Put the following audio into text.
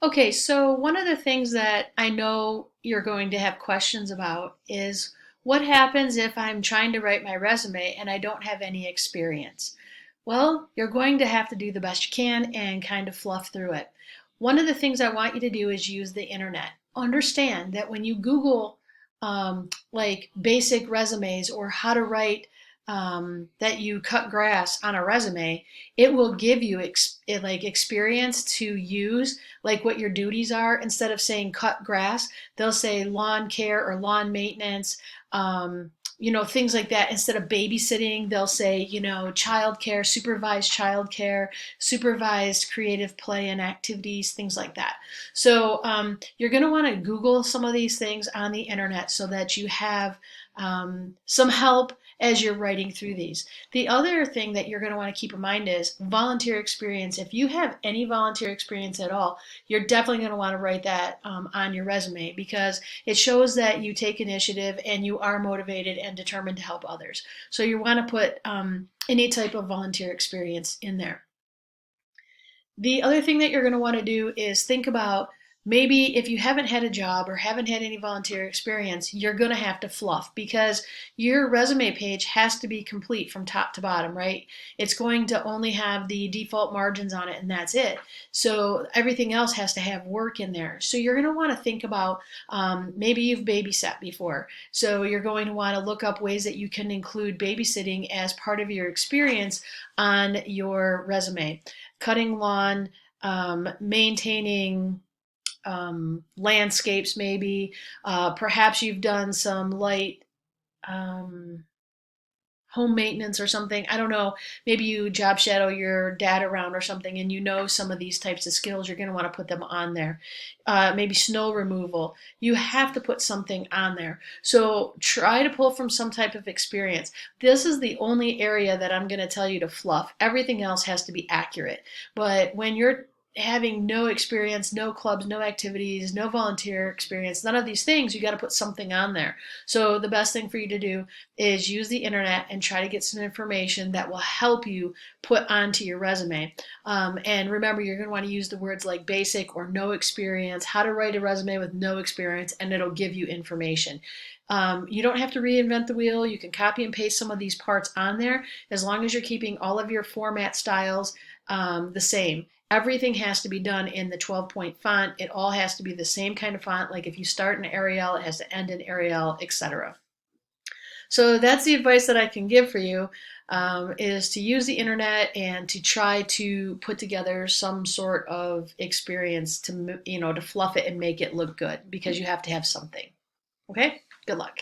Okay, so one of the things that I know you're going to have questions about is what happens if I'm trying to write my resume and I don't have any experience? Well, you're going to have to do the best you can and kind of fluff through it. One of the things I want you to do is use the internet. Understand that when you Google like basic resumes or how to write that you cut grass on a resume, it will give you like experience to use like what your duties are. Instead of saying cut grass, they'll say lawn care or lawn maintenance, things like that. Instead of babysitting, they'll say, child care, supervised creative play and activities, things like that. So you're going to want to Google some of these things on the internet so that you have some help as you're writing through these. The other thing that you're going to want to keep in mind is volunteer experience. If you have any volunteer experience at all, you're definitely going to want to write that on your resume because it shows that you take initiative and you are motivated and determined to help others. So you want to put any type of volunteer experience in there. The other thing that you're going to want to do is think about maybe if you haven't had a job or haven't had any volunteer experience, you're going to have to fluff because your resume page has to be complete from top to bottom, right? It's going to only have the default margins on it and that's it. So everything else has to have work in there. So you're going to want to think about maybe you've babysat before. So you're going to want to look up ways that you can include babysitting as part of your experience on your resume. Cutting lawn, maintaining landscapes, maybe. Perhaps you've done some light um, home maintenance or something. I don't know. Maybe you job shadow your dad around or something and you know some of these types of skills. You're going to want to put them on there. Maybe snow removal. You have to put something on there. So try to pull from some type of experience. This is the only area that I'm going to tell you to fluff. Everything else has to be accurate. But when you're having no experience, no clubs, no activities, no volunteer experience, none of these things, you got to put something on there. So the best thing for you to do is use the internet and try to get some information that will help you put onto your resume. And remember, you're going to want to use the words like basic or no experience, how to write a resume with no experience, and it'll give you information. You don't have to reinvent the wheel. You can copy and paste some of these parts on there as long as you're keeping all of your format styles the same. Everything has to be done in the 12-point font. It all has to be the same kind of font. Like if you start in Arial, it has to end in Arial, etc. So that's the advice that I can give for you is to use the internet and to try to put together some sort of experience to to fluff it and make it look good because you have to have something. Okay? Good luck.